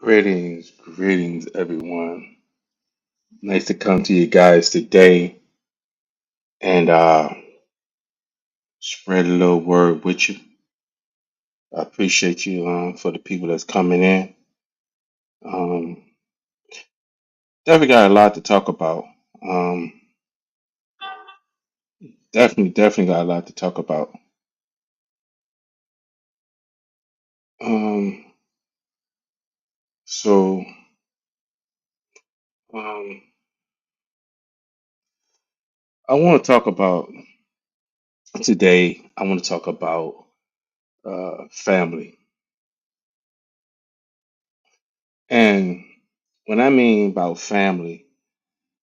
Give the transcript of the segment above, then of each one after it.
Greetings, everyone. Nice to come to you guys today and spread a little word with you. I appreciate you for the people that's coming in. Um, definitely got a lot to talk about. Um, definitely got a lot to talk about. Um, so um, I want to talk about today. I want to talk about family, and what I mean about family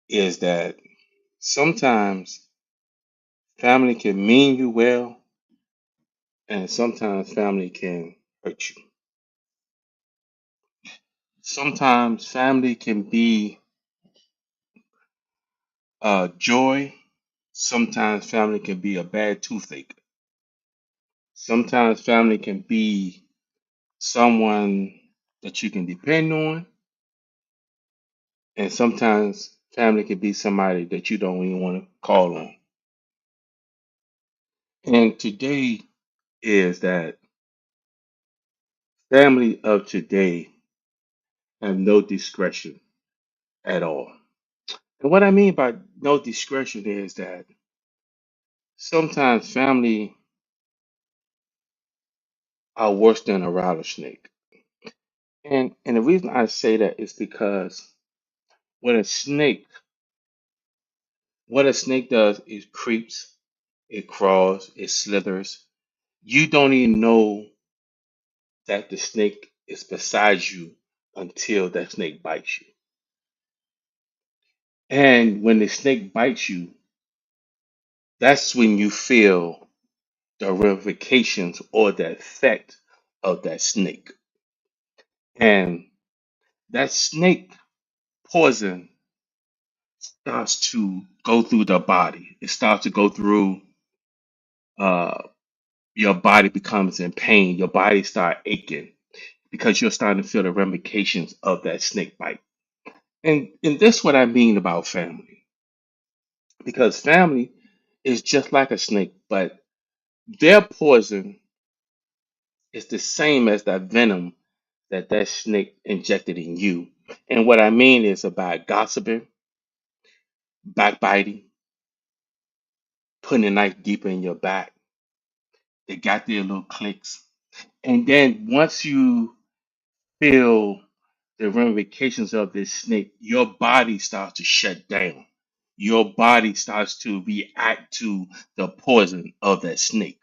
is that sometimes family can mean you well, and sometimes family can hurt you. Sometimes family can be joy. Sometimes family can be a bad toothache. Sometimes family can be someone that you can depend on, and sometimes family can be somebody that you don't even want to call on. And today is that family of today have no discretion at all. And what I mean by no discretion is that sometimes family are worse than a rattlesnake. And the reason I say that is because when a snake, what a snake does is creeps, it crawls, it slithers. You don't even know that the snake is beside you until that snake bites you. And when the snake bites you, that's when you feel the ramifications or the effect of that snake. And that snake poison starts to go through the body. It starts to go through uh, your body becomes in pain. Your body start aching because you're starting to feel the ramifications of that snake bite. And that's what I mean about family. Because family is just like a snake, but their poison is the same as that venom that that snake injected in you. And what I mean is about gossiping, backbiting, putting a knife deeper in your back. They got their little clicks. And then once you feel the ramifications of this snake, your body starts to shut down. Your body starts to react to the poison of that snake.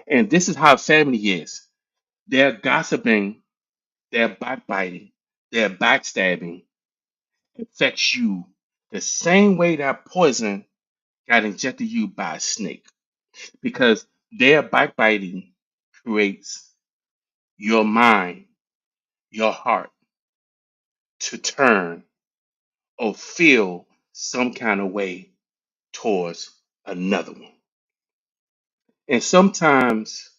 And this is how family is. They're gossiping, they're backbiting, they're backstabbing affects you the same way that poison got injected you by a snake. Because their backbiting creates your mind, your heart to turn or feel some kind of way towards another one. And sometimes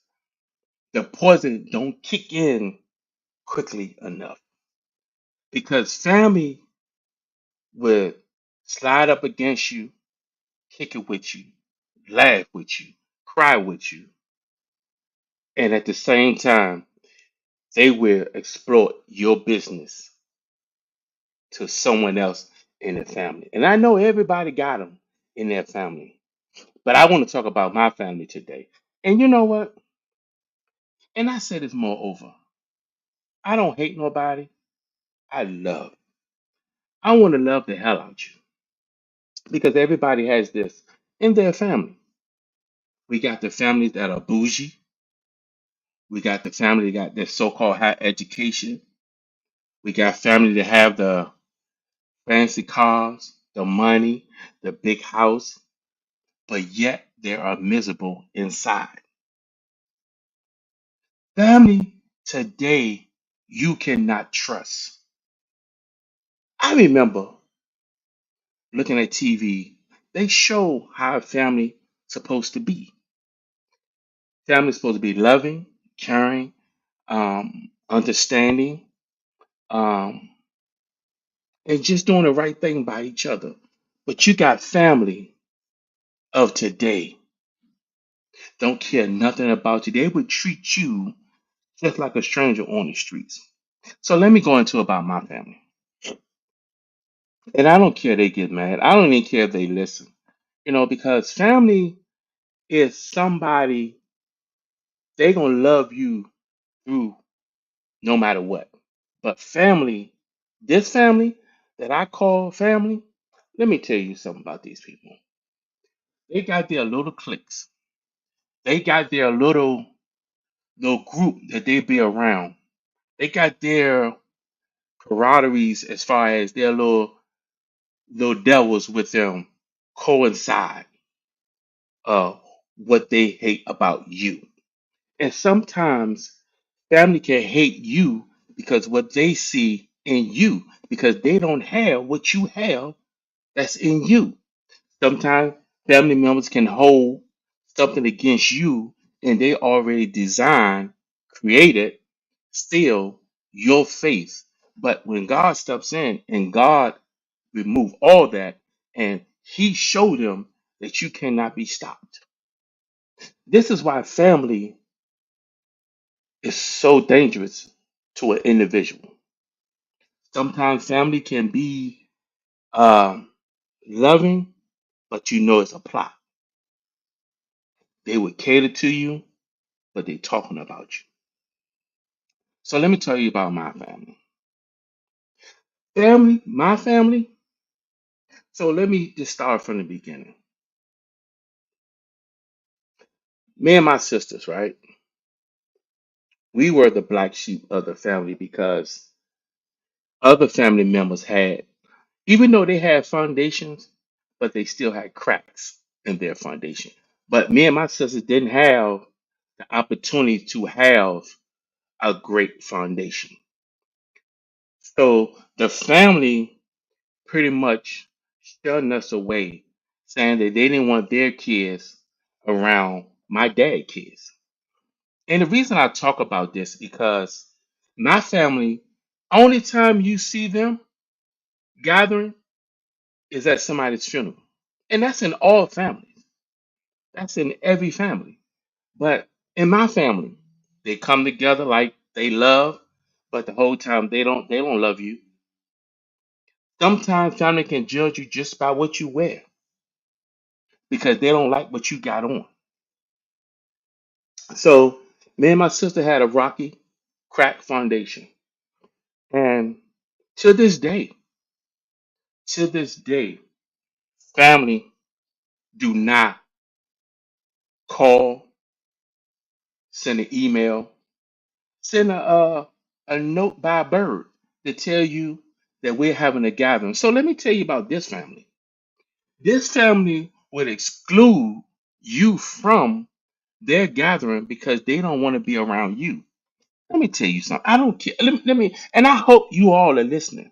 the poison don't kick in quickly enough because family will slide up against you, kick it with you, laugh with you, cry with you, and at the same time they will exploit your business to someone else in the family. And I know everybody got them in their family, but I want to talk about my family today. And you know what? And I said this moreover. I don't hate nobody. I love. I want to love the hell out you because everybody has this in their family. We got the families that are bougie. We got the family that got their so-called high education. We got family that have the fancy cars, the money, the big house, but yet they are miserable inside. Family today you cannot trust. I remember looking at TV, they show how a family supposed to be. Family is supposed to be loving, caring, understanding, um, and just doing the right thing by each other. But you got family of today, don't care nothing about you. They would treat you just like a stranger on the streets. So let me go into about my family. And I don't care if they get mad. I don't even care if they listen. Because family is somebody, they gonna love you through no matter what. But family, this family that I call family, let me tell you something about these people. They got their little cliques. They got their little group that they be around. They got their camaraderies as far as their little devils with them coincide what they hate about you. And sometimes family can hate you because what they see in you, because they don't have what you have that's in you. Sometimes family members can hold something against you and they already designed, created, still your faith. But when God steps in and God remove all that and he showed them that you cannot be stopped. This is why family is so dangerous to an individual. Sometimes family can be um, loving, but it's a plot. They would cater to you, but they're talking about you. So let me tell you about my family. My family. So let me just start from the beginning. Me and my sisters, right? We were the black sheep of the family because other family members had, even though they had foundations, but they still had cracks in their foundation. But me and my sisters didn't have the opportunity to have a great foundation. So the family pretty much shunned us away, saying that they didn't want their kids around my dad kids. And the reason I talk about this because my family, only time you see them gathering is at somebody's funeral. And that's in all families. That's in every family. But in my family, they come together like they love, but the whole time they don't love you. Sometimes family can judge you just by what you wear because they don't like what you got on. So me and my sister had a rocky crack foundation. And to this day, to this day, family do not call, send an email, send a note by bird to tell you that we're having a gathering. So let me tell you about this family. This family would exclude you from their gathering because they don't want to be around you. Let me tell you something. I don't care. And I hope you all are listening.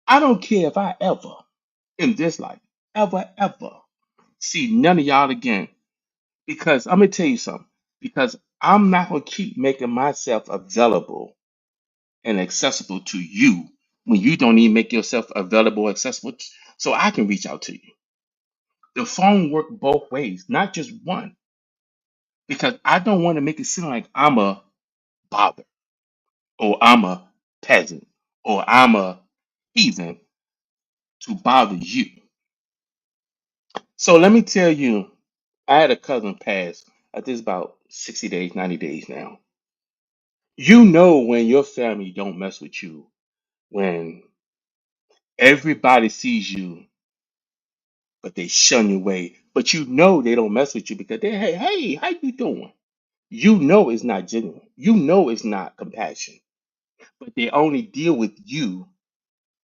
I don't care if I ever in this life, ever see none of y'all again. Because I'm gonna tell you something. Because I'm not gonna keep making myself available and accessible to you when you don't even make yourself available, accessible, so I can reach out to you. The phone work both ways, not just one. Because I don't want to make it seem like I'm a bother, or I'm a peasant, or I'm a heathen to bother you. So let me tell you, I had a cousin pass. I think it's about 60 days, 90 days now. You know when your family don't mess with you, when everybody sees you, but they shun you away. But you know they don't mess with you because hey, how you doing? You know it's not genuine. You know it's not compassion. But they only deal with you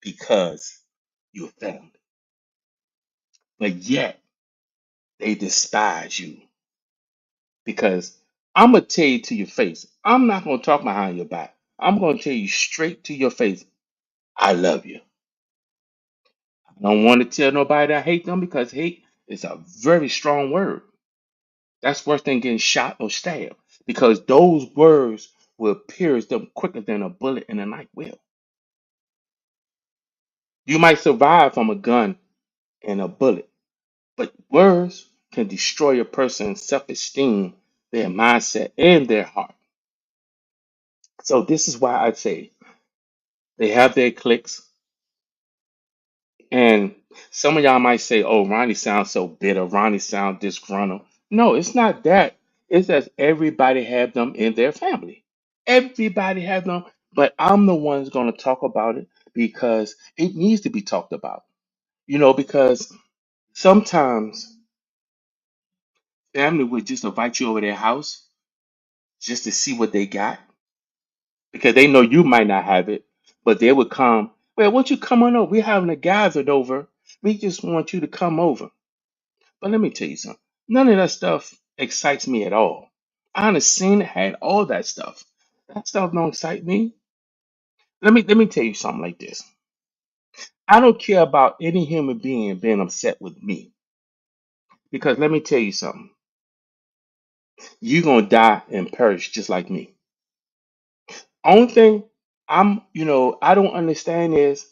because you're family. But yet they despise you because I'm gonna tell you to your face. I'm not gonna talk behind your back. I'm gonna tell you straight to your face. I love you. I don't want to tell nobody I hate them because hate is a very strong word. That's worse than getting shot or stabbed because those words will pierce them quicker than a bullet and a knife will. You might survive from a gun and a bullet, but words can destroy a person's self-esteem, their mindset, and their heart. So this is why I say they have their cliques. And some of y'all might say, "Oh, Ronnie sounds so bitter. Ronnie sounds disgruntled." No, it's not that. It's that everybody have them in their family. Everybody have them, but I'm the one's going to talk about it because it needs to be talked about. Because sometimes family would just invite you over their house just to see what they got because they know you might not have it, but they would come. Well, won't you come on over? We're having a gathered over. We just want you to come over. But let me tell you something. None of that stuff excites me at all. I done seen had all that stuff. That stuff don't excite me. Let me tell you something like this. I don't care about any human being being upset with me. Because let me tell you something. You're gonna die and perish just like me. Only thing I don't understand is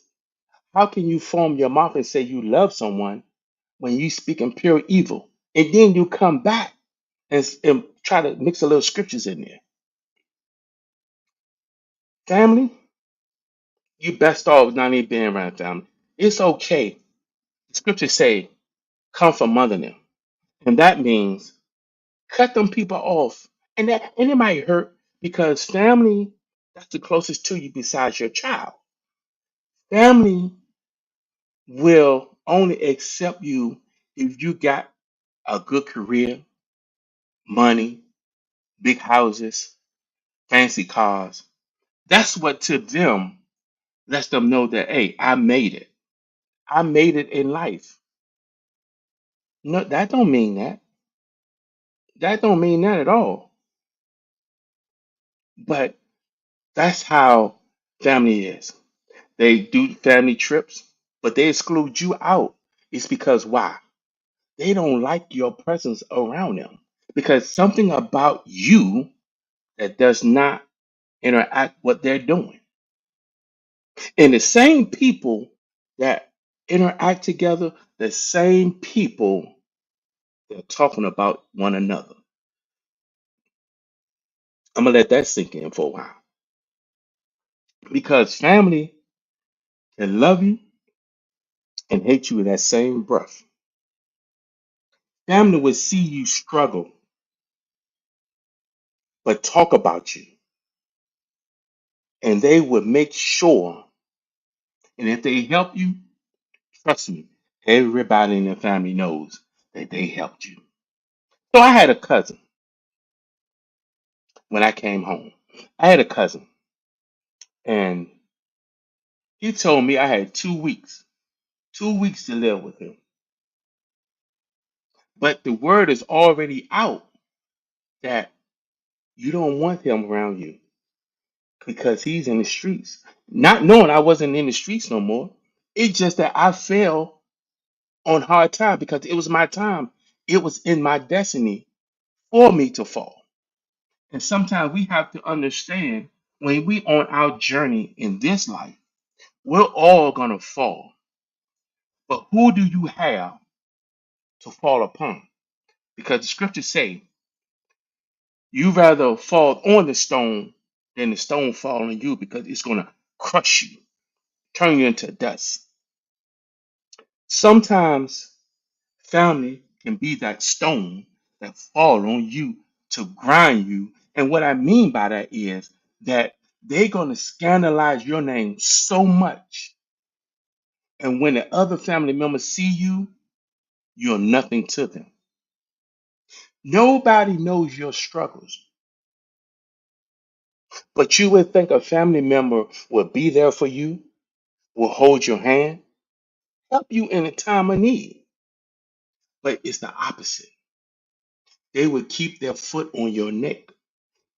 how can you form your mouth and say you love someone when you speak in pure evil? And then you come back and try to mix a little scriptures in there. Family, you best off not even being around family. It's okay. The scriptures say, come from among them. And that means cut them people off. And it might hurt because family, that's the closest to you besides your child. Family will only accept you if you got a good career, money, big houses, fancy cars. That's what to them lets them know that, hey, I made it. I made it in life. No, that don't mean that. That don't mean that at all. But that's how family is. They do family trips, but they exclude you out. It's because why? They don't like your presence around them. Because something about you that does not interact what they're doing. And the same people that interact together, the same people they're talking about one another. I'm gonna let that sink in for a while. Because family can love you and hate you in that same breath. Family will see you struggle, but talk about you. And they will make sure, and if they help you, trust me, everybody in the family knows that they helped you. So I had a cousin when I came home. I had a cousin, and he told me I had 2 weeks, 2 weeks to live with him. But the word is already out that you don't want him around you because he's in the streets. Not knowing I wasn't in the streets no more. It's just that I fell on hard time because it was my time. It was in my destiny for me to fall. And sometimes we have to understand when we on our journey in this life, we're all gonna fall. But who do you have to fall upon? Because the scriptures say you rather fall on the stone than the stone fall on you because it's gonna crush you, turn you into dust. Sometimes family can be that stone that fall on you to grind you. And what I mean by that is that they're going to scandalize your name so much. And when the other family members see you, you're nothing to them. Nobody knows your struggles, but you would think a family member will be there for you, will hold your hand, help you in a time of need. But it's the opposite. They would keep their foot on your neck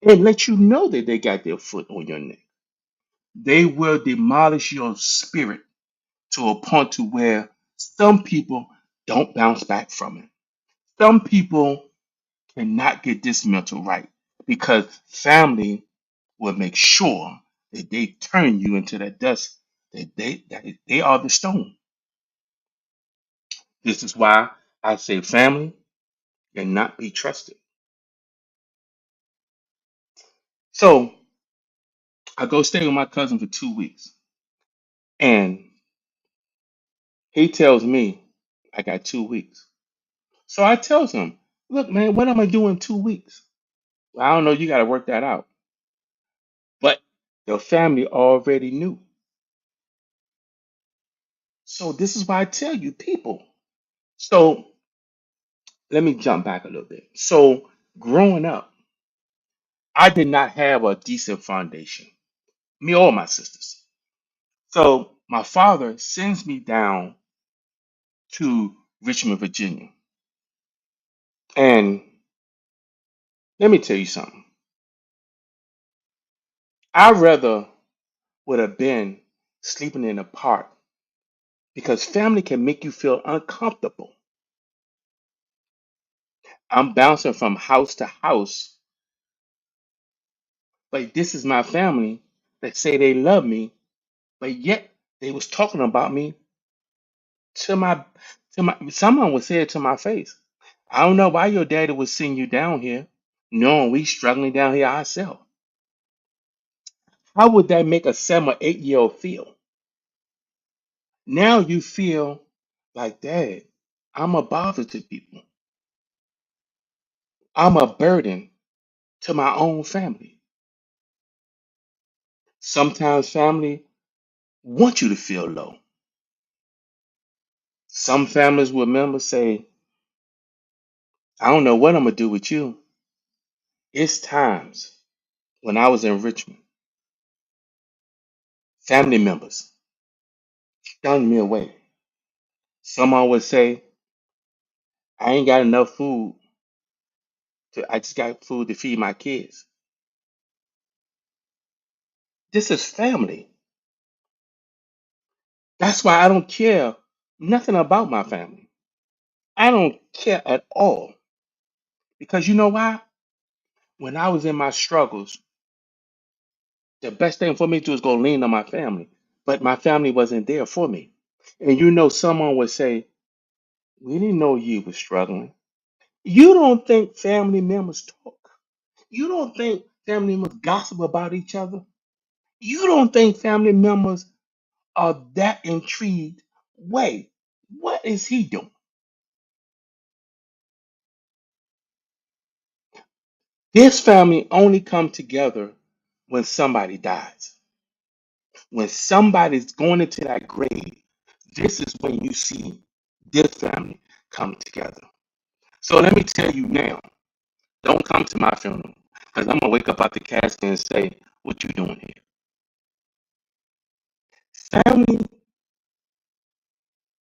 and let you know that they got their foot on your neck. They will demolish your spirit to a point to where some people don't bounce back from it. Some people cannot get this mental right because family will make sure that they turn you into that dust, that they are the stone. This is why I say family cannot be trusted. So I go stay with my cousin for 2 weeks, and he tells me I got 2 weeks. So I tells him, look, man, what am I doing 2 weeks? Well, I don't know. You got to work that out. But the family already knew. So this is why I tell you, people. So let me jump back a little bit. So growing up, I did not have a decent foundation, me or my sisters. So my father sends me down to Richmond, Virginia. And let me tell you something. I rather would have been sleeping in a park because family can make you feel uncomfortable. I'm bouncing from house to house, but this is my family that say they love me, but yet they was talking about me to my someone would say it to my face. I don't know why your daddy would send you down here, knowing we struggling down here ourselves. How would that make a 7 or 8 year old feel? Now you feel like, Dad, I'm a bother to people. I'm a burden to my own family. Sometimes family want you to feel low. Some families will remember say, I don't know what I'm gonna do with you. It's times when I was in Richmond, family members shunned me away. Someone would say, I ain't got enough food I just got food to feed my kids. This is family. That's why I don't care nothing about my family. I don't care at all. Because you know why? When I was in my struggles, the best thing for me to do is go lean on my family. But my family wasn't there for me. And you know, someone would say, we didn't know you were struggling. You don't think family members talk. You don't think family members gossip about each other. You don't think family members are that intrigued. Wait, what is he doing? This family only come together when somebody dies. When somebody's going into that grave, this is when you see this family come together. So let me tell you now, don't come to my funeral because I'm gonna wake up out the casket and say, "What you doing here?" Family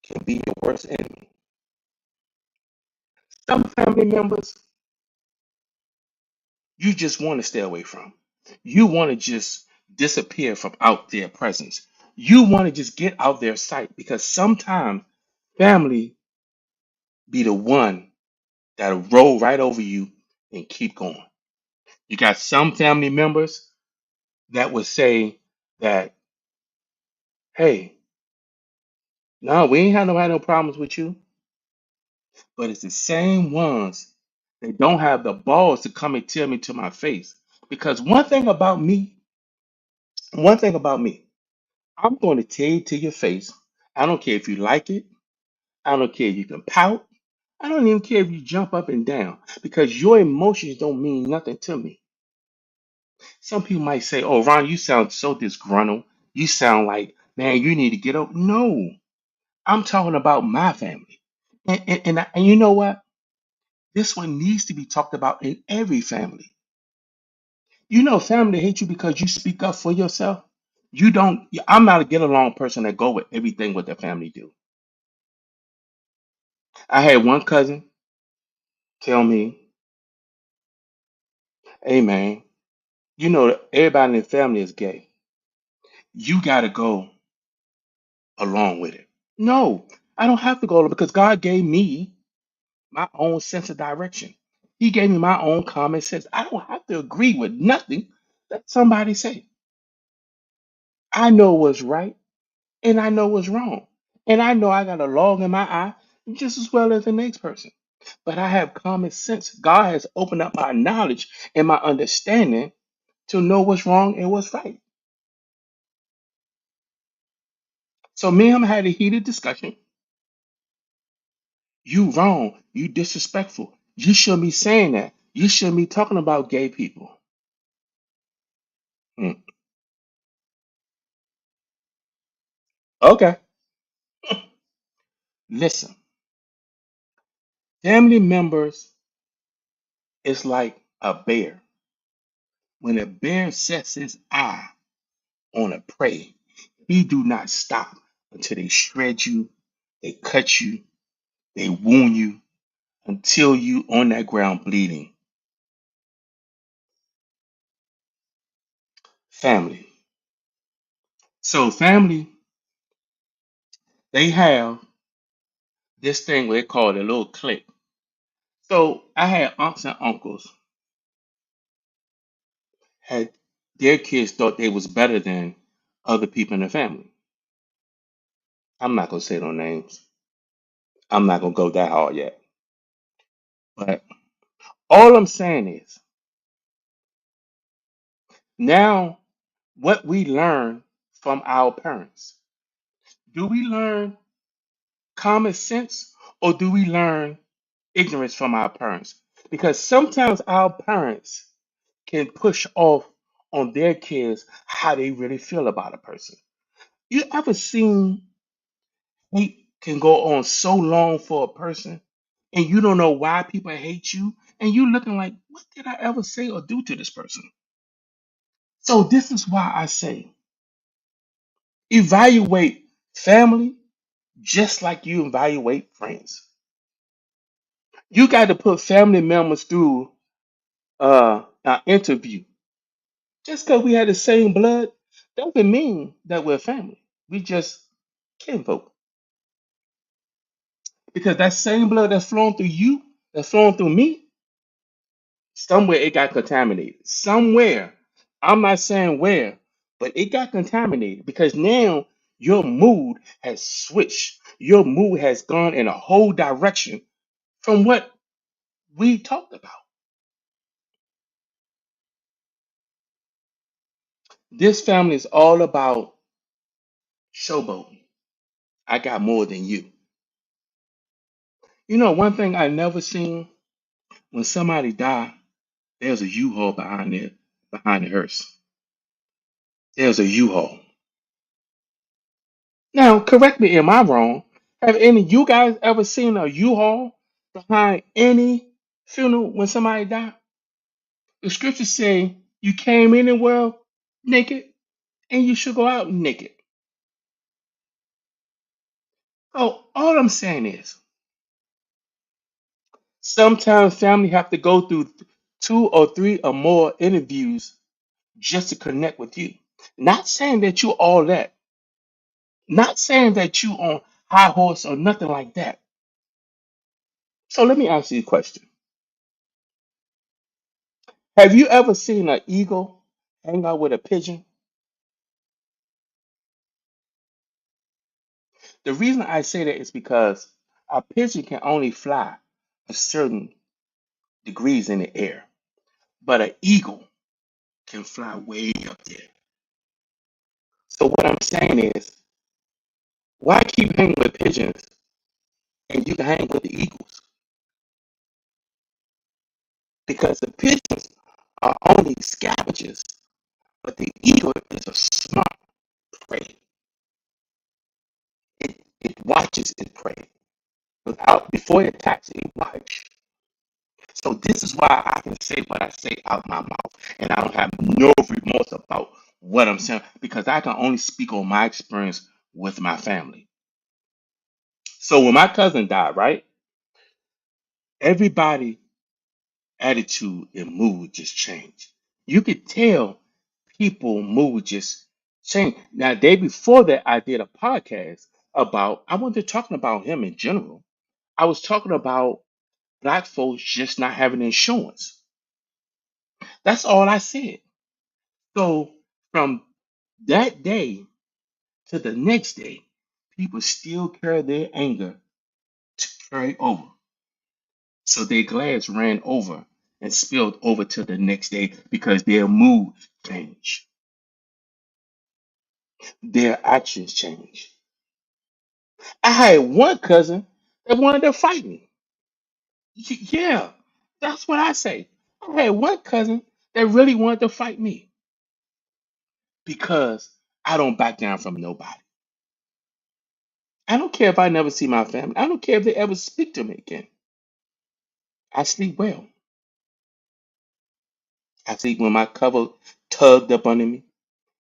can be your worst enemy. Some family members you just want to stay away from. You want to just disappear from out their presence. You want to just get out their sight because sometimes family be the one that'll roll right over you and keep going. You got some family members that would say that, hey, no, we ain't had no problems with you. But it's the same ones that don't have the balls to come and tell me to my face. Because one thing about me, I'm going to tell you to your face. I don't care if you like it. I don't care if you can pout. I don't even care if you jump up and down because your emotions don't mean nothing to me. Some people might say, oh, Ron, you sound so disgruntled. You sound like, man, you need to get up. No, I'm talking about my family. And you know what? This one needs to be talked about in every family. You know, family hate you because you speak up for yourself. You don't, I'm not a get along person that go with everything what their family do. I had one cousin tell me, hey man, you know everybody in the family is gay. You gotta go along with it. No, I don't have to go along because God gave me my own sense of direction. He gave me my own common sense. I don't have to agree with nothing. Let somebody say, I know what's right and I know what's wrong. And I know I got a log in my eye just as well as the next person. But I have common sense. God has opened up my knowledge and my understanding to know what's wrong and what's right. So me and him had a heated discussion. You wrong. You disrespectful. You shouldn't be saying that. You shouldn't be talking about gay people. Hmm. Okay. Listen, family members is like a bear. When a bear sets his eye on a prey, he do not stop until they shred you, they cut you, they wound you until you on that ground bleeding. Family. So family, they have this thing where they call it a little clique. So I had aunts and uncles had their kids thought they was better than other people in the family. I'm not gonna say no names. I'm not gonna go that hard yet. But all I'm saying is now what we learn from our parents. Do we learn common sense or do we learn ignorance from our parents? Because sometimes our parents can push off on their kids how they really feel about a person. You ever seen hate can go on so long for a person and you don't know why people hate you and you looking like, what did I ever say or do to this person? So this is why I say evaluate family just like you evaluate friends. You got to put family members through an interview. Just because we had the same blood doesn't mean that we're family. We just kinfolk. Because that same blood that's flowing through you, that's flowing through me, somewhere it got contaminated. Somewhere. I'm not saying where, but it got contaminated because now your mood has switched. Your mood has gone in a whole direction from what we talked about. This family is all about showboating. I got more than you. You know, one thing I never seen when somebody died, there's a U-Haul behind the hearse. There's a U-Haul. Now, correct me, am I wrong? Have any of you guys ever seen a U-Haul behind any funeral when somebody died? The scriptures say you came in the world naked and you should go out naked. Oh, all I'm saying is sometimes family have to go through two or three or more interviews just to connect with you. Not saying that you all that. Not saying that you on high horse or nothing like that. So let me ask you a question. Have you ever seen an eagle hang out with a pigeon? The reason I say that is because a pigeon can only fly a certain degrees in the air, but an eagle can fly way up there. So what I'm saying is, why keep hanging with pigeons and you can hang with the eagles? Because the pigeons are only scavengers, but the eagle is a smart prey. It watches its prey without before it attacks it watch. So this is why I can say what I say out my mouth, and I don't have no remorse about what I'm saying because I can only speak on my experience with my family. So when my cousin died, right, everybody attitude and mood just changed. You could tell people mood just changed. Now, day before that, I did a podcast about I wasn't talking about him in general. I was talking about black folks just not having insurance. That's all I said. So from that day to the next day, people still carry their anger to carry over. So their glass ran over and spilled over to the next day because their mood changed, their actions changed. I had one cousin that wanted to fight me. Yeah, that's what I say. I had one cousin that really wanted to fight me because I don't back down from nobody. I don't care if I never see my family. I don't care if they ever speak to me again. I sleep well. I sleep with my cover tugged up under me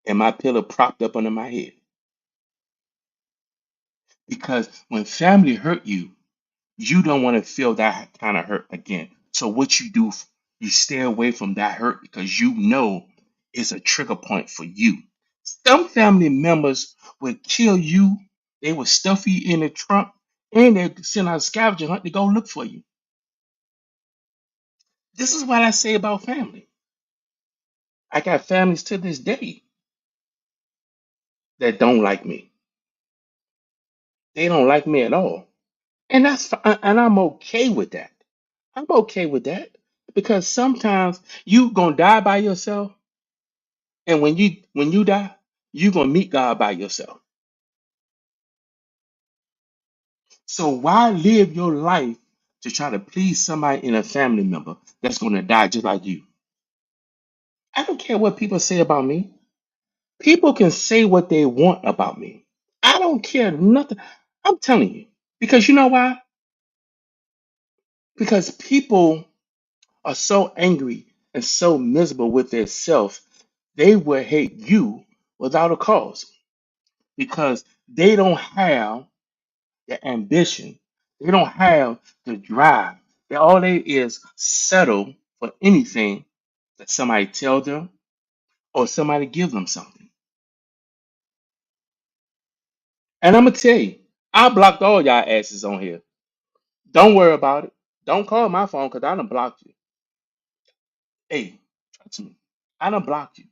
and my pillow propped up under my head. Because when family hurt you, you don't want to feel that kind of hurt again. So what you do, you stay away from that hurt because you know it's a trigger point for you. Some family members would kill you. They would stuff you in the trunk and they send out a scavenger hunt to go look for you. This is what I say about family. I got families to this day that don't like me. They don't like me at all. And and I'm okay with that. I'm okay with that because sometimes you gonna die by yourself, and when you die, you gonna meet God by yourself. So why live your life to try to please somebody in a family member that's gonna die just like you? I don't care what people say about me. People can say what they want about me. I don't care nothing. I'm telling you because you know why? Because people are so angry and so miserable with themselves, they will hate you without a cause because they don't have the ambition, they don't have the drive. All they is settle for anything that somebody tell them or somebody give them something. And I'm gonna tell you, I blocked all y'all asses on here. Don't worry about it. Don't call my phone because I done blocked you. Hey, trust me, I done blocked you.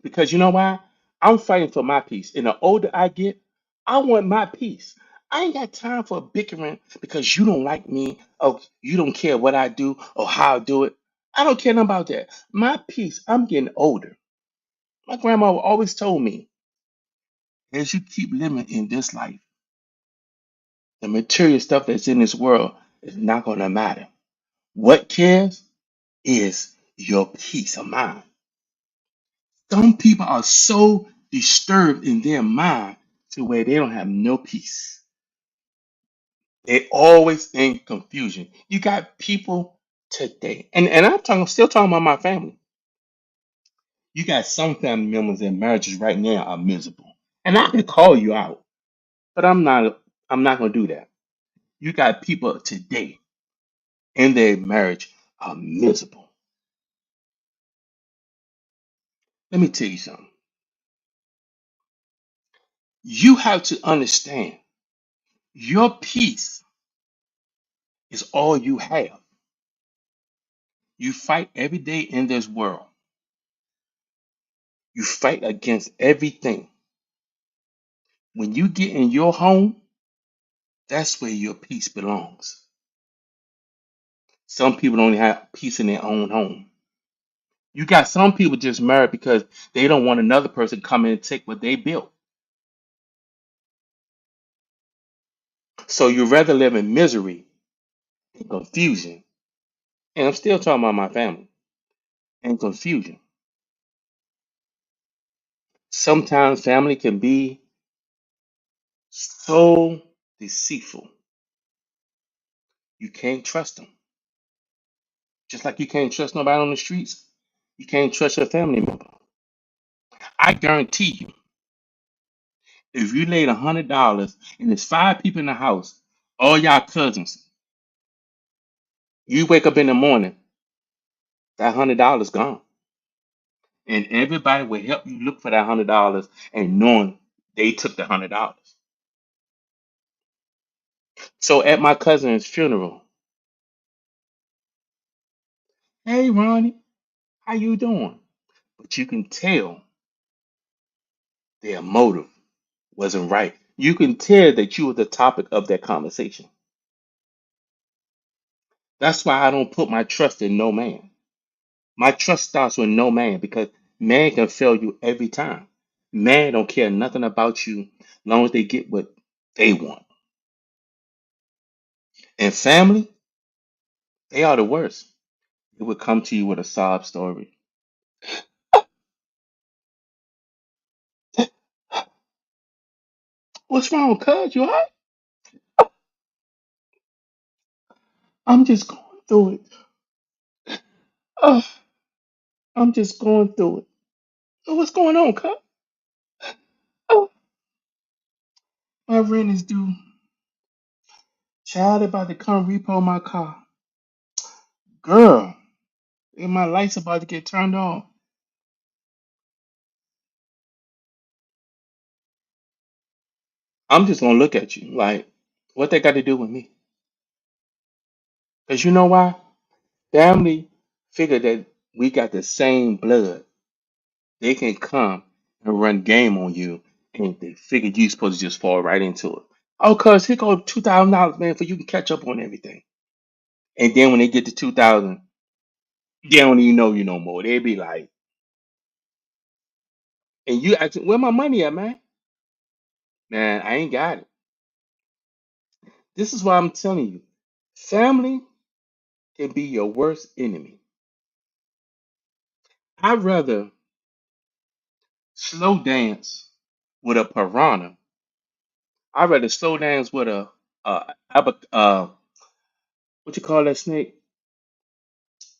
Because you know why? I'm fighting for my peace. And the older I get, I want my peace. I ain't got time for bickering because you don't like me or you don't care what I do or how I do it. I don't care nothing about that. My peace, I'm getting older. My grandma always told me, as you keep living in this life, the material stuff that's in this world is not going to matter. What cares is your peace of mind. Some people are so disturbed in their mind to where they don't have no peace. They always in confusion. You got people today, and still talking about my family. You got some family members in marriages right now are miserable, and I can call you out, but I'm not. I'm not gonna do that. You got people today in their marriage are miserable. Let me tell you something. You have to understand your peace is all you have. You fight every day in this world. You fight against everything. When you get in your home, that's where your peace belongs. Some people don't have peace in their own home. You got some people just married because they don't want another person to come in and take what they built. So you rather live in misery and confusion. And I'm still talking about my family and confusion. Sometimes family can be so deceitful. You can't trust them. Just like you can't trust nobody on the streets, you can't trust your family member. I guarantee you, if you laid $100 and there's five people in the house, all y'all cousins, you wake up in the morning, that $100 gone. And everybody will help you look for that $100 and knowing they took the $100. So at my cousin's funeral, hey Ronnie, how you doing? but you can tell their motive wasn't right. You can tell that you were the topic of that conversation. That's why I don't put my trust in no man. My trust starts with no man because man can fail you every time. Man don't care nothing about you as long as they get what they want. And family, they are the worst. It would come to you with a sob story. What's wrong, cuz? You all right? I'm just going through it. Oh, I'm just going through it. "Oh, what's going on, cuz? Oh, my rent is due. Child about to come repo my car. Girl, and my lights about to get turned on. I'm just gonna look at you like, what they got to do with me? Because you know why? Family figure that we got the same blood. They can come and run game on you, and they figure you supposed to just fall right into it. Oh, cuz here go $2,000, man, for you can catch up on everything. And then when they get to 2,000, they don't even know you no more. They be like, and you asking, where my money at, man? Man, I ain't got it. This is why I'm telling you, family can be your worst enemy. I'd rather slow dance with a piranha. I'd rather slow dance with what you call that snake?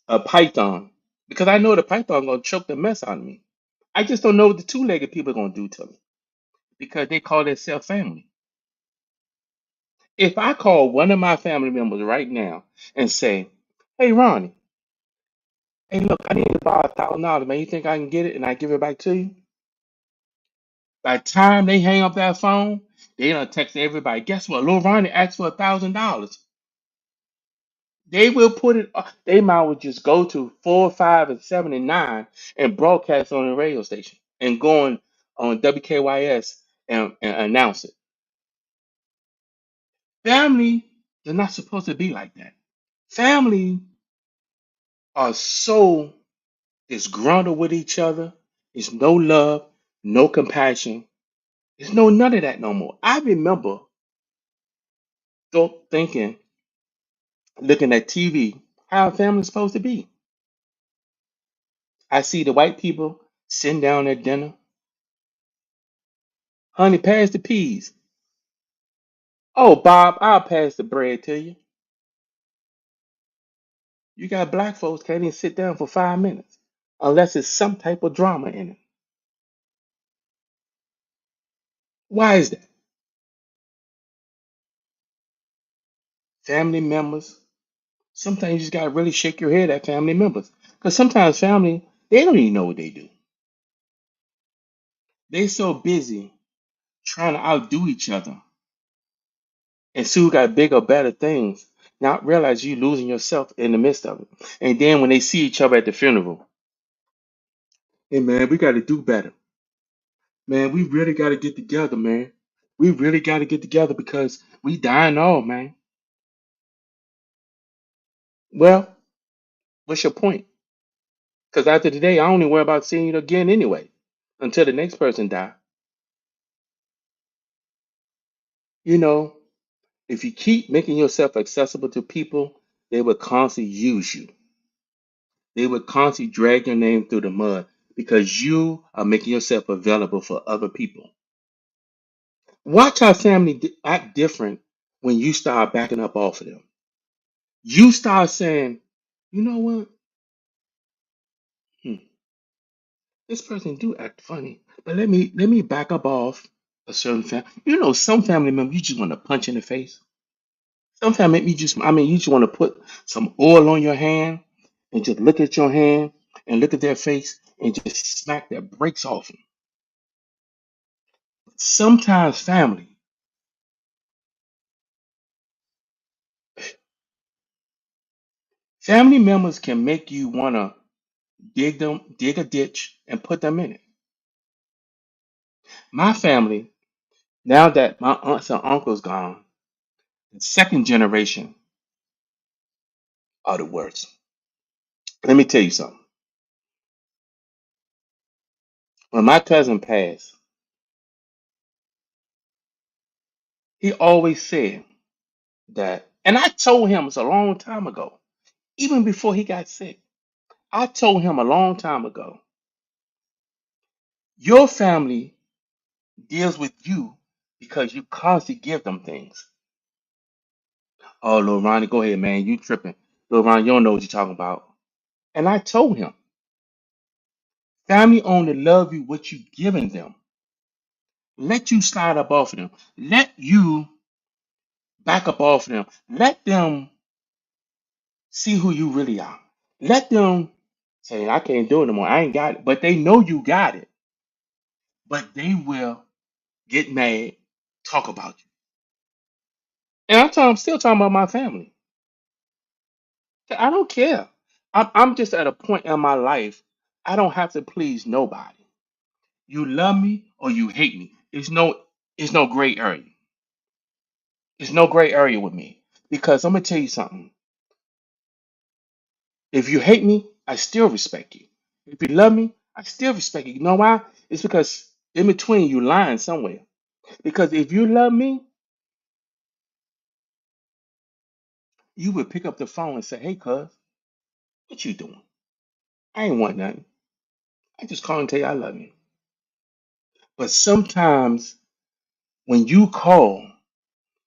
A python. Because I know the python gonna choke the mess out of me. I just don't know what the two-legged people gonna do to me because they call themselves family. If I call one of my family members right now and say, "Hey, Ronnie, hey, look, I need to borrow $1,000, man. You think I can get it and I give it back to you?" By the time they hang up that phone, they done text everybody. Guess what? Lil Ronnie asked for $1,000. They will put it. They might well just go to 4, 5, and 7 and 9 and broadcast on the radio station and go on WKYS and announce it. Family is not supposed to be like that. Family are so disgruntled with each other. There's no love, no compassion. There's no none of that no more. I remember thinking, looking at TV, how a family's supposed to be. I see the white people sitting down at dinner. Honey, pass the peas. Oh, Bob, I'll pass the bread to you. You got black folks can't even sit down for 5 minutes unless it's some type of drama in it. Why is that? Family members. Sometimes you just gotta really shake your head at family members. Because sometimes family, they don't even know what they do. They so busy trying to outdo each other and see who got bigger, better things, not realize you losing yourself in the midst of it. And then when they see each other at the funeral, hey man, we gotta do better. Man, we really gotta get together, man. We really gotta get together because we dying off, man. Well, what's your point? Because after today, I only worry about seeing you again anyway, until the next person die. You know, if you keep making yourself accessible to people, they will constantly use you. They will constantly drag your name through the mud because you are making yourself available for other people. Watch how family act different when you start backing up off of them. You start saying, you know what? Hmm, this person do act funny, but let me back up off a certain family. You know, some family members you just want to punch in the face. Sometimes make me just, I mean, you just want to put some oil on your hand and just look at your hand and look at their face and just smack their brakes off them. Sometimes family members can make you want to dig a ditch, and put them in it. My family, now that my aunts and uncles gone, the second generation are the worst. Let me tell you something. When my cousin passed, he always said that, and I told him it's a long time ago, even before he got sick. I told him a long time ago, your family deals with you because you constantly give them things. Oh, Lil Ronnie, go ahead, man. You tripping. Lil Ronnie, you don't know what you're talking about. And I told him, family only love you what you giving them. Let you slide up off of them. Let you back up off of them. Let them see who you really are. Let them say, I can't do it no more. I ain't got it. But they know you got it. But they will get mad, talk about you. And I'm still talking about my family. I don't care. I'm just at a point in my life, I don't have to please nobody. You love me or you hate me. It's no gray area. There's no gray area with me. Because I'm gonna tell you something. If you hate me, I still respect you. If you love me, I still respect you. You know why? It's because in between you lying somewhere. Because if you love me, you would pick up the phone and say, "Hey, cuz, what you doing? I ain't want nothing. I just call and tell you I love you." But sometimes when you call,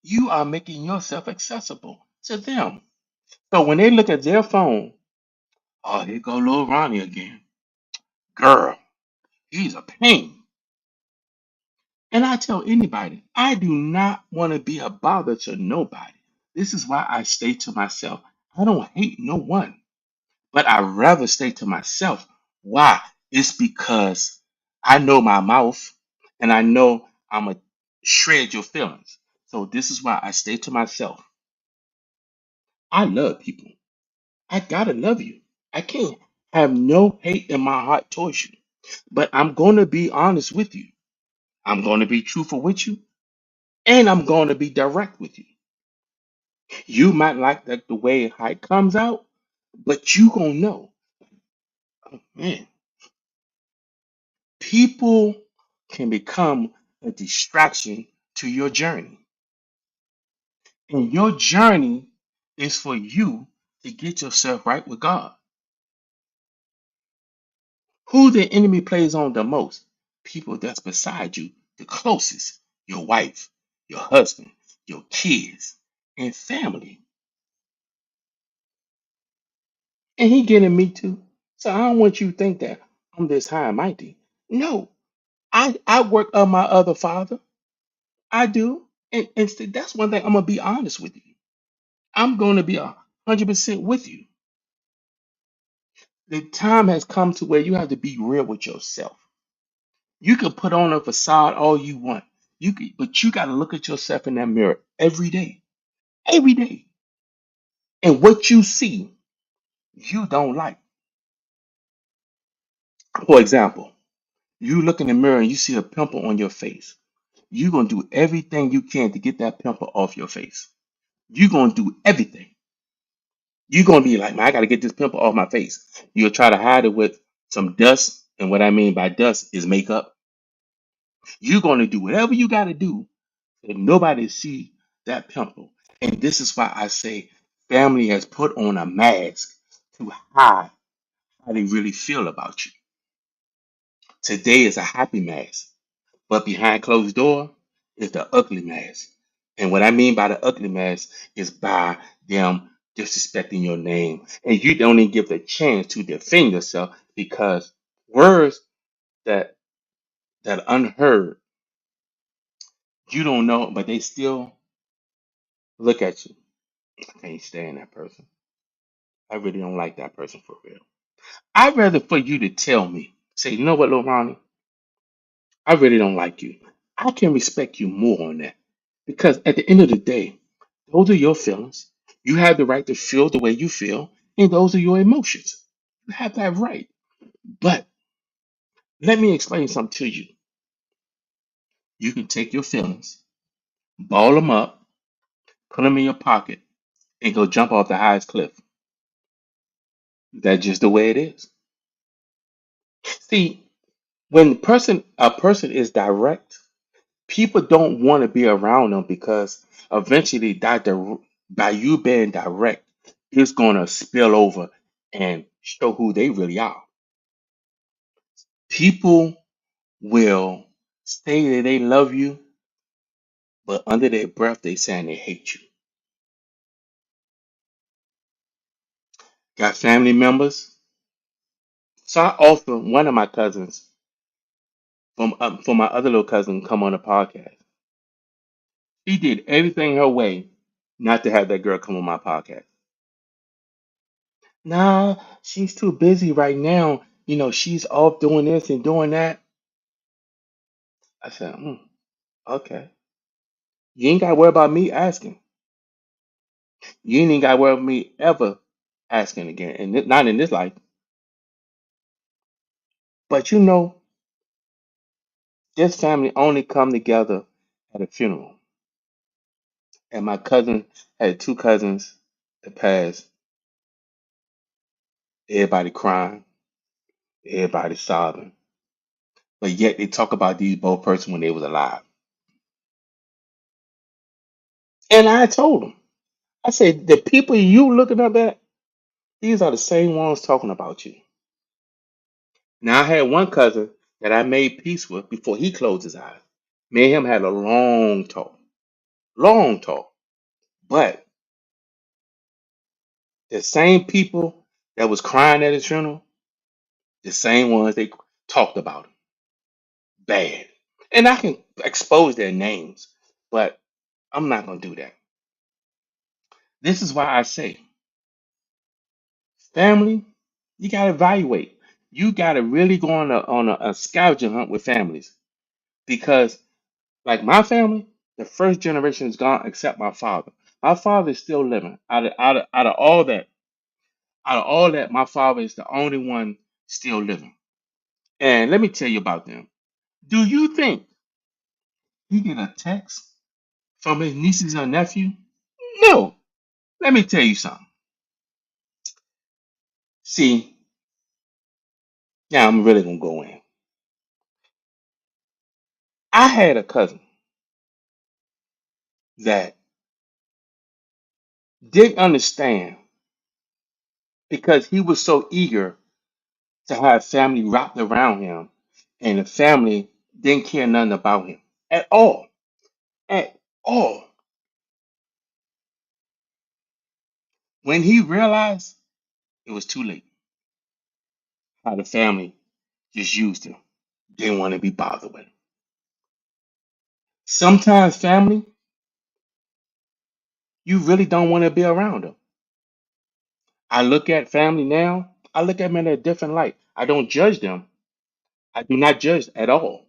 you are making yourself accessible to them. So when they look at their phone, oh, here go little Ronnie again. Girl, he's a pain. And I tell anybody, I do not want to be a bother to nobody. This is why I stay to myself. I don't hate no one, but I rather stay to myself. Why? It's because I know my mouth and I know I'm going to shred your feelings. So this is why I stay to myself. I love people. I gotta love you. I can't have no hate in my heart towards you. But I'm going to be honest with you. I'm going to be truthful with you. And I'm going to be direct with you. You might like that the way how it comes out, but you gonna know, man, people can become a distraction to your journey. And your journey is for you to get yourself right with God. Who the enemy plays on the most? People that's beside you, the closest, your wife, your husband, your kids, and family. And he getting me too. So I don't want you to think that I'm this high and mighty. No, I work on my other father. I do. And that's one thing I'm gonna be honest with you. I'm gonna be 100% with you. The time has come to where you have to be real with yourself. You can put on a facade all you want. But you gotta look at yourself in that mirror every day. Every day. And what you see, you don't like. For example, you look in the mirror and you see a pimple on your face. You're gonna do everything you can to get that pimple off your face. You're gonna do everything. You're gonna be like, man, I gotta get this pimple off my face. You'll try to hide it with some dust, and what I mean by dust is makeup. You're gonna do whatever you gotta do so nobody see that pimple. And this is why I say family has put on a mask to hide how they really feel about you. Today is a happy mask, but behind closed door is the ugly mask. And what I mean by the ugly mask is by them disrespecting your name. And you don't even give the chance to defend yourself because words that unheard, you don't know, but they still look at you. I can't stand that person. I really don't like that person for real. I'd rather for you to tell me, say, you know what, Lil Ronnie, I really don't like you. I can respect you more on that. Because at the end of the day, those are your feelings. You have the right to feel the way you feel, and those are your emotions. You have that right. But let me explain something to you. You can take your feelings, ball them up, put them in your pocket, and go jump off the highest cliff. That's just the way it is. See, when a person is direct, people don't want to be around them because eventually by you being direct, it's gonna spill over and show who they really are. People will say that they love you, but under their breath they saying they hate you. Got family members. So I offer one of my cousins from my other little cousin come on the podcast. He did everything her way not to have that girl come on my podcast. Nah, she's too busy right now. She's off doing this and doing that. I said, okay. You ain't got to worry about me asking. You ain't even got to worry about me ever asking again, and not in this life. But this family only come together at a funeral. And my cousin had two cousins that passed. Everybody crying, everybody sobbing. But yet they talk about these both persons when they was alive. And I told them, I said, the people you looking up at, these are the same ones talking about you. Now I had one cousin that I made peace with before he closed his eyes. Me and him had a long talk. But the same people that was crying at his funeral, the same ones they talked about him bad. And I can expose their names, but I'm not gonna do that. This is why I say, family, you gotta evaluate. You gotta really go on a scavenger hunt with families because, like my family, the first generation is gone except my father. My father is still living. Out of all that, my father is the only one still living. And let me tell you about them. Do you think he get a text from his nieces or nephew? No. Let me tell you something. See, now I'm really gonna go in. I had a cousin that didn't understand because he was so eager to have family wrapped around him, and the family didn't care nothing about him at all. At all. When he realized it was too late, how the family just used him. Didn't want to be bothered with him. Sometimes family, you really don't want to be around them. I look at family now, I look at them in a different light. I don't judge them. I do not judge at all.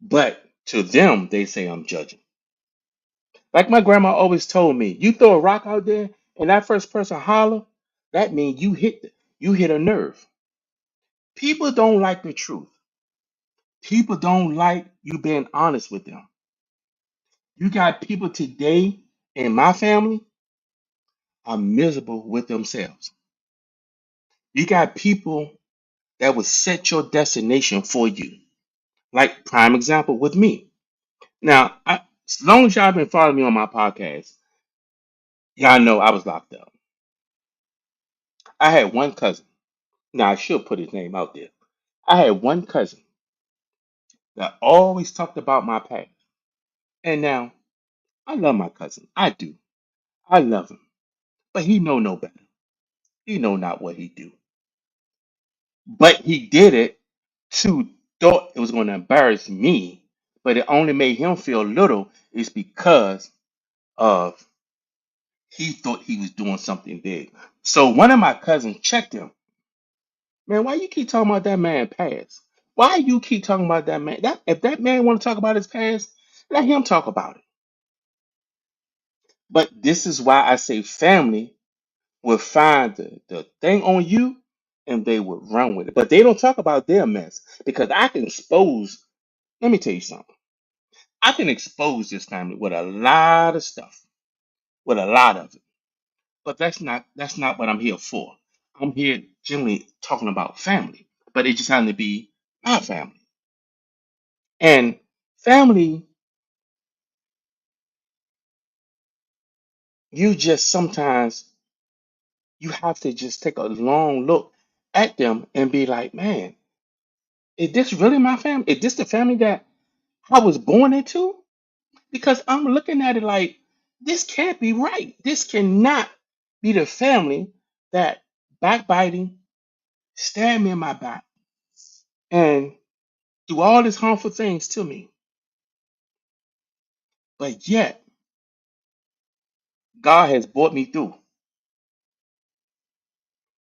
But to them, they say I'm judging. Like my grandma always told me, you throw a rock out there and that first person holler, that means you hit a nerve. People don't like the truth. People don't like you being honest with them. You got people today in my family are miserable with themselves. You got people that will set your destination for you. Like prime example with me. Now, as long as y'all been following me on my podcast, y'all know I was locked up. I had one cousin. Now I should put his name out there. I had one cousin that always talked about my past. And now I love my cousin. I do. I love him. But he know no better. He know not what he do. But he did it to thought it was going to embarrass me. But it only made him feel little is because of he thought he was doing something big. So one of my cousins checked him. Man, why you keep talking about that man past? Why you keep talking about that man? That if that man want to talk about his past, let him talk about it. But this is why I say family will find the thing on you and they would run with it. But they don't talk about their mess because I can expose, let me tell you something. I can expose this family with a lot of stuff, with a lot of it. But that's not what I'm here for. I'm here generally talking about family, but it just happened to be my family. And family, you just sometimes you have to just take a long look at them and be like, man, is this really my family? Is this the family that I was born into? Because I'm looking at it like this can't be right. This cannot be the family that backbiting, stabbed me in my back, and do all these harmful things to me. But yet, God has brought me through.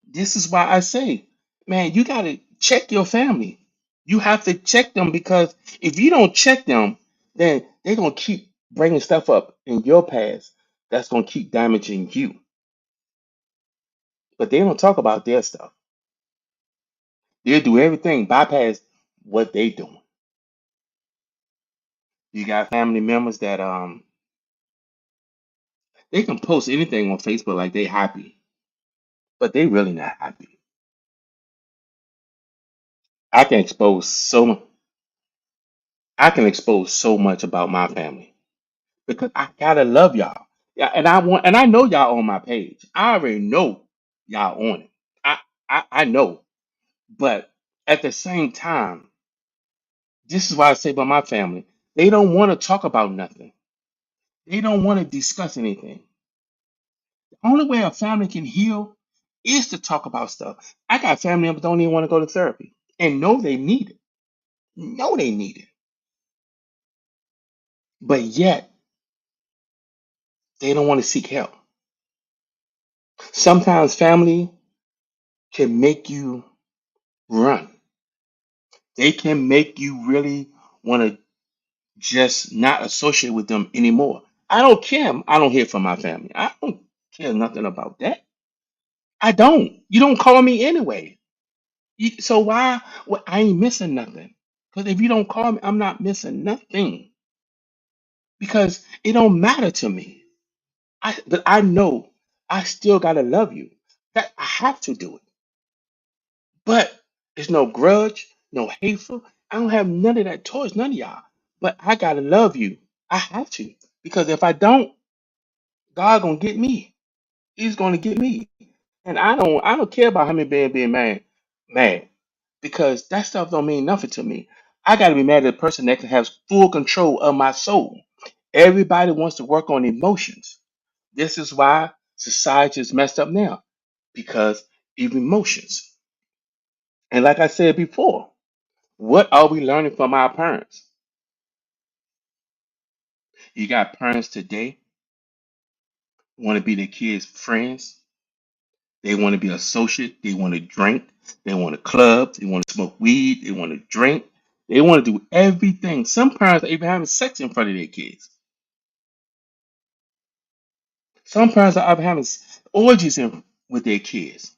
This is why I say, man, you got to check your family. You have to check them because if you don't check them, then they're going to keep bringing stuff up in your past that's going to keep damaging you. But they don't talk about their stuff. They'll do everything, bypass what they doing. You got family members that they can post anything on Facebook like they happy, but they really not happy. I can expose so I can expose so much about my family because I gotta love y'all. Yeah, and I know y'all on my page. I already know y'all on it. I I know. But at the same time, this is why I say about my family, they don't want to talk about nothing. They don't want to discuss anything. The only way a family can heal is to talk about stuff. I got family members don't even want to go to therapy and know they need it. Know they need it. But yet they don't want to seek help. Sometimes family can make you run. They can make you really want to just not associate with them anymore. I don't care. I don't hear from my family. I don't care nothing about that. I don't. You don't call me anyway. So why? Well, I ain't missing nothing. Because if you don't call me, I'm not missing nothing. Because it don't matter to me. But I know I still gotta love you. That I have to do it. But there's no grudge, no hateful. I don't have none of that towards none of y'all. But I gotta love you. I have to. Because if I don't, God gonna get me. He's gonna get me. And I don't care about how many being mad. Because that stuff don't mean nothing to me. I gotta be mad at the person that has full control of my soul. Everybody wants to work on emotions. This is why society is messed up now. Because of emotions. And like I said before, what are we learning from our parents? You got parents today want to be their kids' friends. They want to be associate. They want to drink. They want to club. They want to smoke weed. They want to drink. They want to do everything. Some parents are even having sex in front of their kids. Some parents are even having orgies with their kids.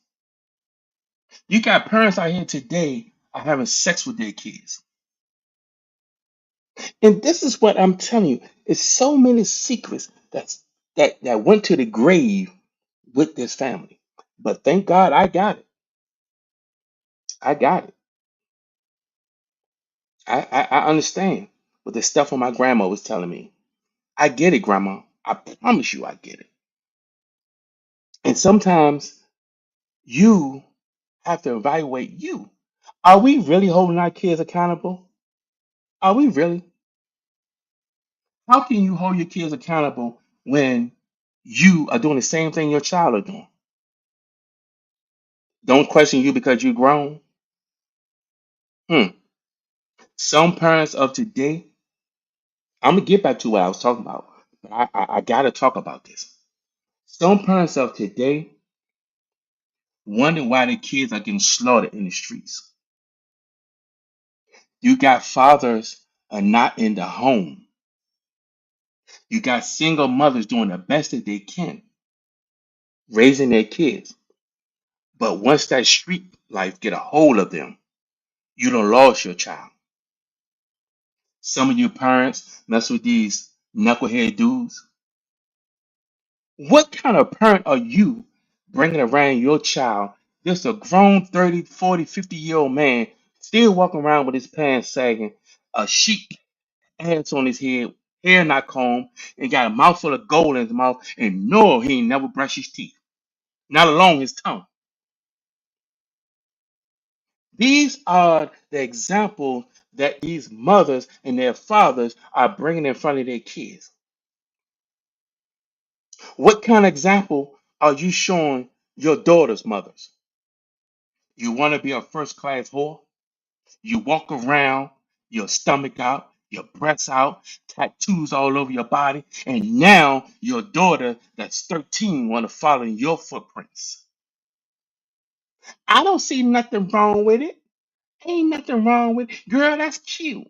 You got parents out here today are having sex with their kids. And this is what I'm telling you. It's so many secrets that went to the grave with this family. But thank God I got it. I got it. I understand what the stuff from my grandma was telling me. I get it, grandma. I promise you I get it. And sometimes you have to evaluate you. Are we really holding our kids accountable? Are we really? How can you hold your kids accountable when you are doing the same thing your child are doing? Don't question you because you're grown. Hmm. Some parents of today, I'm gonna get back to what I was talking about, but I gotta talk about this. Some parents of today wonder why their kids are getting slaughtered in the streets. You got fathers are not in the home. You got single mothers doing the best that they can, raising their kids. But once that street life get a hold of them, you done lost your child. Some of you parents mess with these knucklehead dudes. What kind of parent are you bringing around your child? Just a grown 30, 40, 50-year-old man still walking around with his pants sagging, a sheep ants on his head, hair not combed, and got a mouthful of gold in his mouth, and no, he ain't never brushed his teeth, not alone his tongue. These are the examples that these mothers and their fathers are bringing in front of their kids. What kind of example are you showing your daughter's mothers? You want to be a first class whore? You walk around, your stomach out, your breasts out, tattoos all over your body, and now your daughter that's 13 want to follow in your footprints. I don't see nothing wrong with it. Ain't nothing wrong with it. Girl, that's cute.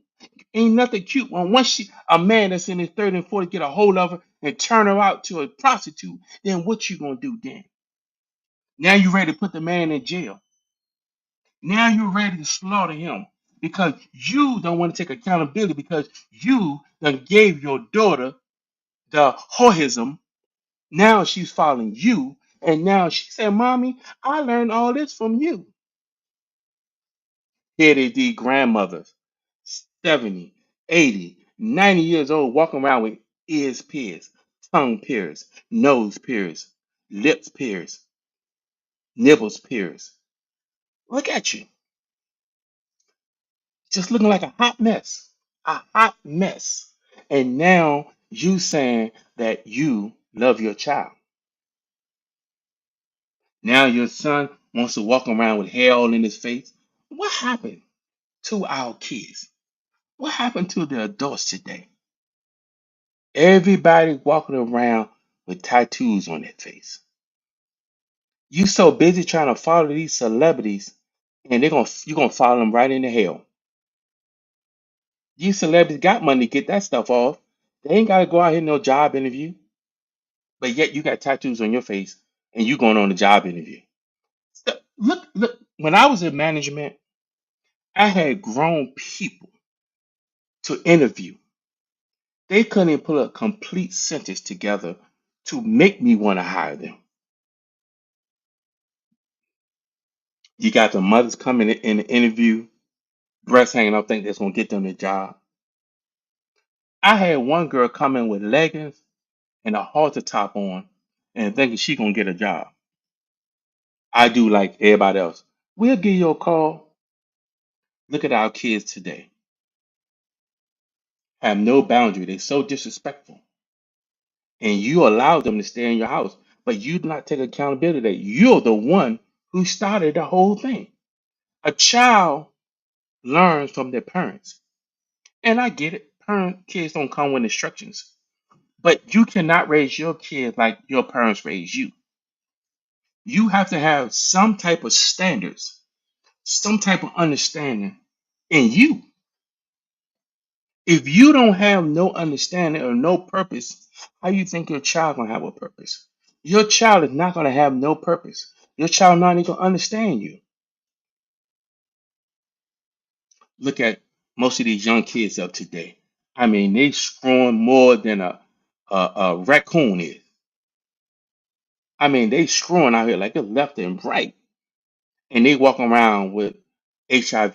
Ain't nothing cute. When once a man that's in his 30 and 40 get a hold of her and turn her out to a prostitute, then what you gonna do then? Now you ready to put the man in jail. Now you're ready to slaughter him because you don't want to take accountability because you done gave your daughter the whoreism. Now she's following you. And now she said, Mommy, I learned all this from you. Here they be grandmothers, 70, 80, 90 years old, walking around with ears pierced, tongue pierced, nose pierced, lips pierced, nipples pierced. Look at you, just looking like a hot mess, a hot mess. And now you saying that you love your child. Now your son wants to walk around with hair all in his face. What happened to our kids? What happened to the adults today? Everybody walking around with tattoos on their face. You so busy trying to follow these celebrities, and you're gonna follow them right into hell. These celebrities got money to get that stuff off. They ain't gotta go out here no job interview, but yet you got tattoos on your face and you going on a job interview. Look. When I was in management, I had grown people to interview. They couldn't even put a complete sentence together to make me want to hire them. You got the mothers coming in the interview, breasts hanging up, think that's gonna get them the job. I had one girl come in with leggings and a halter top on and thinking she gonna get a job. I do like everybody else. We'll give you a call. Look at our kids today. Have no boundary. They're so disrespectful. And you allow them to stay in your house, but you do not take accountability that you're the one who started the whole thing. A child learns from their parents. And I get it. Parent kids don't come with instructions. But you cannot raise your kids like your parents raised you. You have to have some type of standards, some type of understanding in you. If you don't have no understanding or no purpose, how you think your child gonna have a purpose? Your child is not gonna have no purpose. Your child not even gonna understand you. Look at most of these young kids of today. I mean, they screwing more than a raccoon is. I mean, they screwing out here like it's left and right, and they walking around with HIV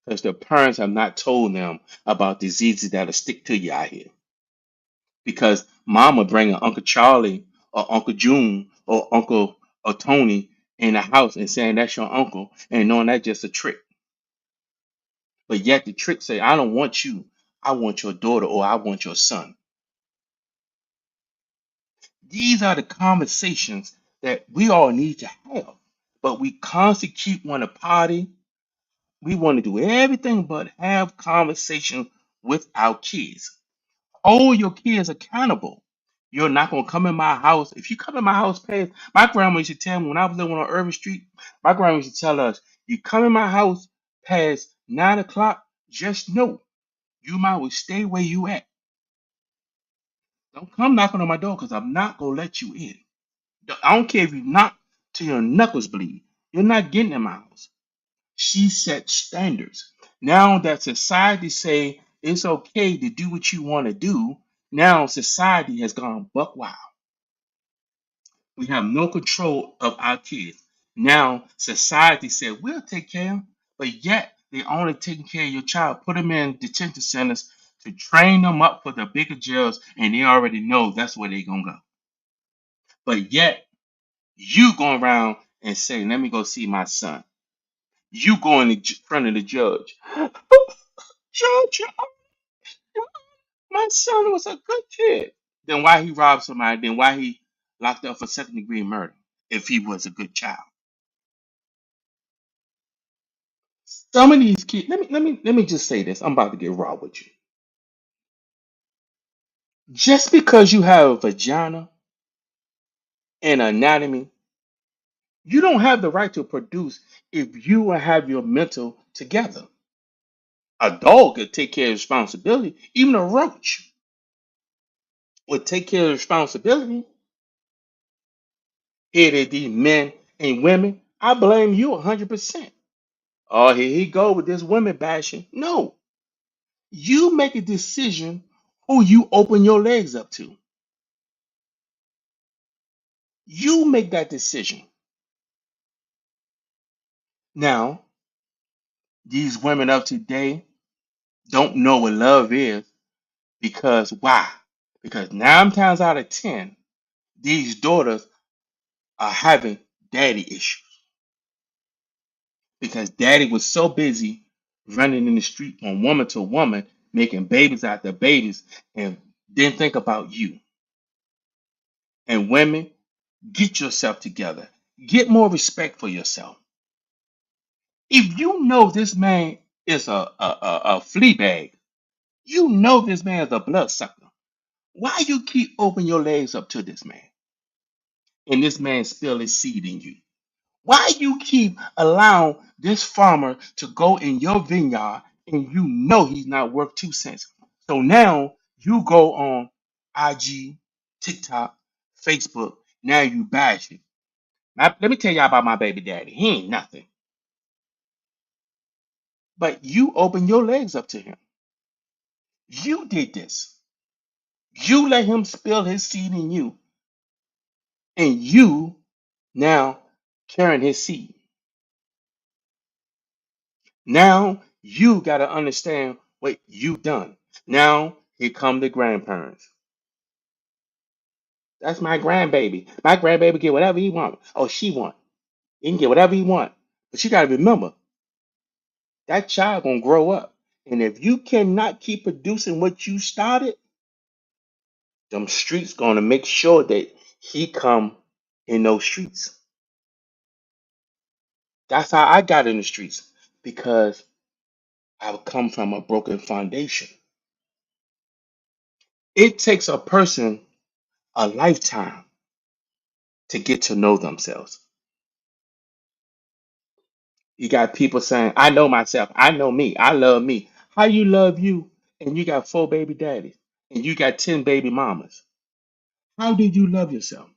because their parents have not told them about diseases that'll stick to you out here. Because mama bringing Uncle Charlie or Uncle June or Uncle or Tony in the house and saying that's your uncle and knowing that's just a trick. But yet the trick say, I don't want you. I want your daughter or I want your son. These are the conversations that we all need to have. But we constantly keep wanting to party. We want to do everything but have conversation with our kids. Hold your kids accountable. You're not gonna come in my house. If you come in my house past, my grandma used to tell me when I was living on Urban Street, my grandma used to tell us, you come in my house past 9 o'clock, just know you might well stay where you at. Don't come knocking on my door because I'm not gonna let you in. I don't care if you knock till your knuckles bleed. You're not getting in my house. She set standards. Now that society say it's okay to do what you want to do, now society has gone buck wild. We have no control of our kids. Now society said we'll take care of them, but yet they only taking care of your child, put them in detention centers to train them up for the bigger jails, and they already know that's where they're gonna go. But yet you going around and saying, "Let me go see my son." You go in front of the judge. Judge, my son was a good kid. Then why he robbed somebody? Then why he locked up for second degree murder if he was a good child? Some of these kids. Let me just say this. I'm about to get raw with you. Just because you have a vagina and anatomy, you don't have the right to produce if you will have your mental together. A dog could take care of responsibility. Even a roach would take care of responsibility. Here they these men and women. I blame you 100%. Oh, here he go with this women bashing. No, you make a decision who you open your legs up to. You make that decision. Now, these women of today don't know what love is because why? Because 9 times out of 10, these daughters are having daddy issues because daddy was so busy running in the street from woman to woman, making babies out of babies, and didn't think about you. And women, get yourself together. Get more respect for yourself. If you know this man is a flea bag, you know this man is a bloodsucker. Why you keep opening your legs up to this man? And this man spill his seed in you. Why you keep allowing this farmer to go in your vineyard and you know he's not worth 2 cents? So now you go on IG, TikTok, Facebook. Now you bash it. Now, let me tell y'all about my baby daddy. He ain't nothing. But you open your legs up to him. You did this. You let him spill his seed in you, and you now carrying his seed. Now you got to understand what you done. Now here come the grandparents. That's my grandbaby. My grandbaby get whatever he want. Oh, she want. He can get whatever he want. But you got to remember, that child gonna grow up, and if you cannot keep producing what you started, them streets gonna make sure that he come in those streets. That's how I got in the streets because I come from a broken foundation. It takes a person a lifetime to get to know themselves. You got people saying, I know myself, I know me, I love me. How you love you and you got 4 baby daddies and you got 10 baby mamas? How did you love yourself?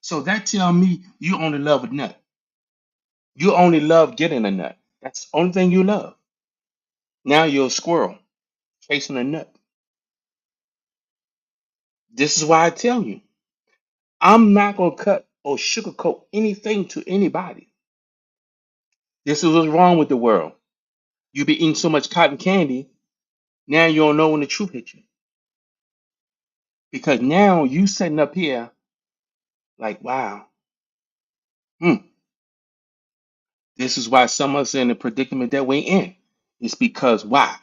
So that tell me you only love a nut. You only love getting a nut. That's the only thing you love. Now you're a squirrel chasing a nut. This is why I tell you, I'm not gonna cut or sugarcoat anything to anybody. This is what's wrong with the world. You be eating so much cotton candy, now you don't know when the truth hit you. Because now you sitting up here like, wow, hmm, this is why some of us are in the predicament that we're in. It's because why?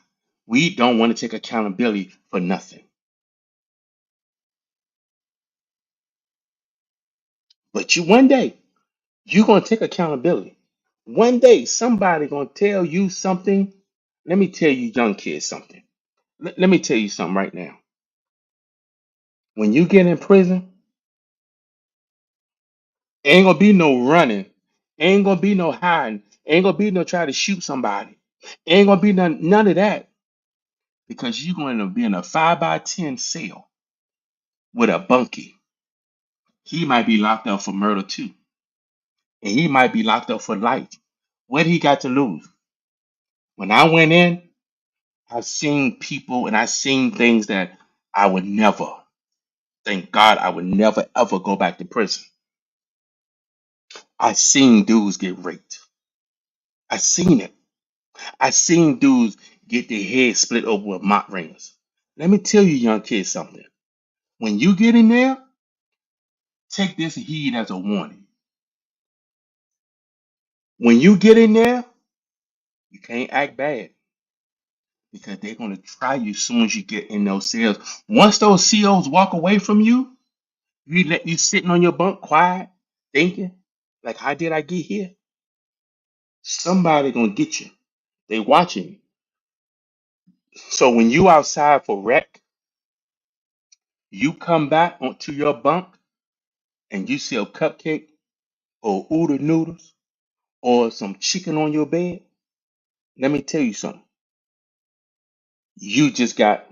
We don't want to take accountability for nothing. But you one day, you're gonna take accountability. One day somebody gonna tell you something. Let me tell you young kids something. Let me tell you something right now. When you get in prison, ain't gonna be no running, ain't gonna be no hiding, ain't gonna be no try to shoot somebody, ain't gonna be none of that because you're going to be in a 5 by 10 cell with a bunkie. He might be locked up for murder too. and he might be locked up for life. What he got to lose? When I went in, I've seen people and I've seen things that I would never, thank God, I would never ever go back to prison. I seen dudes get raped. I seen it. I seen dudes get their heads split open with mop rings. Let me tell you, young kids, something. When you get in there, take this heed as a warning. When you get in there, you can't act bad because they're going to try you as soon as you get in those cells. Once those COs walk away from you, you let you sitting on your bunk quiet, thinking, like, how did I get here? Somebody gonna get you. They watching you. So when you outside for rec, you come back onto your bunk and you see a cupcake or oodle noodles or some chicken on your bed. Let me tell you something. You just got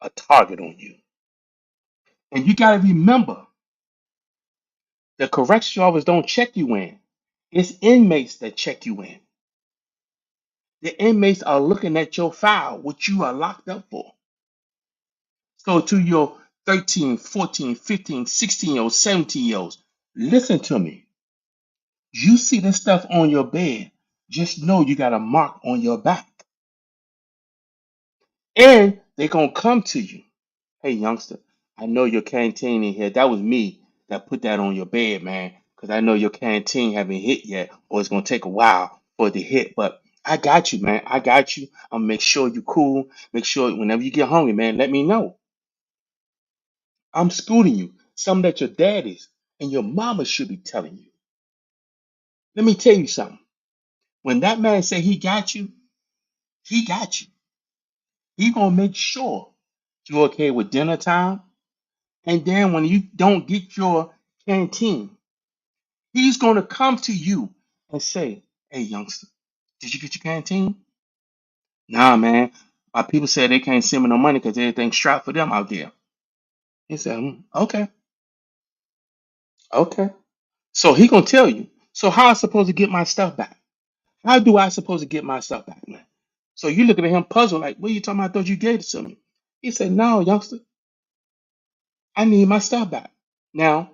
a target on you. And you gotta remember, the correctional officers don't check you in. It's inmates that check you in. The inmates are looking at your file, what you are locked up for. So to your 13, 14, 15, 16 year olds, 17 year olds, listen to me. You see this stuff on your bed, just know you got a mark on your back. And they're going to come to you. Hey, youngster, I know your canteen in here. That was me that put that on your bed, man, because I know your canteen haven't hit yet, or it's going to take a while for it to hit. But I got you, man. I got you. I'm going to make sure you're cool. Make sure whenever you get hungry, man, let me know. I'm schooling you. Something that your daddies and your mama should be telling you. Let me tell you something. When that man say he got you, he got you. He gonna make sure you're okay with dinner time. And then when you don't get your canteen, he's gonna come to you and say, "Hey, youngster, did you get your canteen?" Nah, man. My people said they can't send me no money because everything's strapped for them out there. He said, okay, okay. So he gonna tell you. So how I supposed to get my stuff back? How do I supposed to get my stuff back, man? So you looking at him puzzled, like, what are you talking about? I thought you gave it to me. He said, no, youngster, I need my stuff back. Now,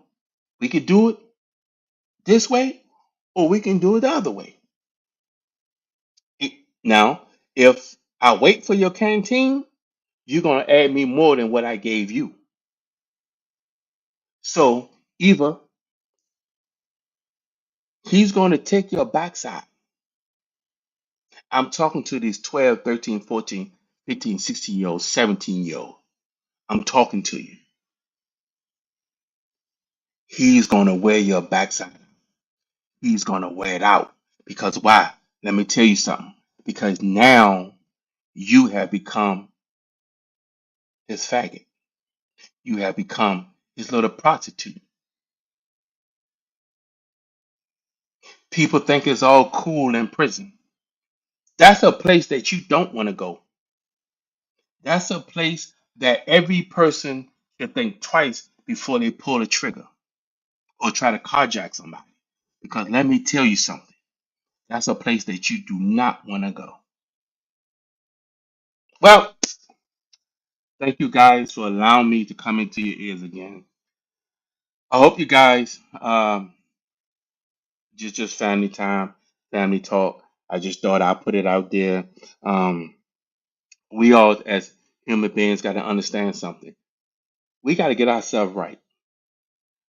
we could do it this way, or we can do it the other way. Now, if I wait for your canteen, you're gonna add me more than what I gave you. So either he's gonna take your backside. I'm talking to these 12, 13, 14, 15, 16 year olds, 17-year old. I'm talking to you. He's gonna wear your backside. He's gonna wear it out. Because why? Let me tell you something. Because now you have become his faggot. You have become his little prostitute. People think it's all cool in prison. That's a place that you don't want to go. That's a place that every person should think twice before they pull the trigger or try to carjack somebody. Because let me tell you something. That's a place that you do not want to go. Well, thank you guys for allowing me to come into your ears again. I hope you guys just family time, family talk. I just thought I'd put it out there. Um, we all as human beings got to understand something. We got to get ourselves right.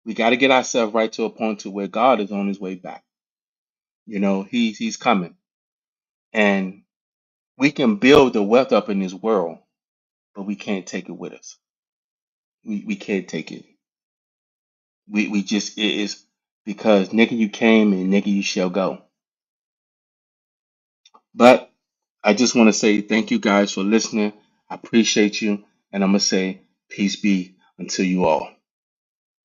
We got to get ourselves right to a point to where God is on his way back. You know, he's coming, and we can build the wealth up in this world, but we can't take it with us. We can't take it. We just it is because nigga you came and nigga you shall go. But I just want to say thank you guys for listening. I appreciate you, and I'm gonna say peace be unto you all.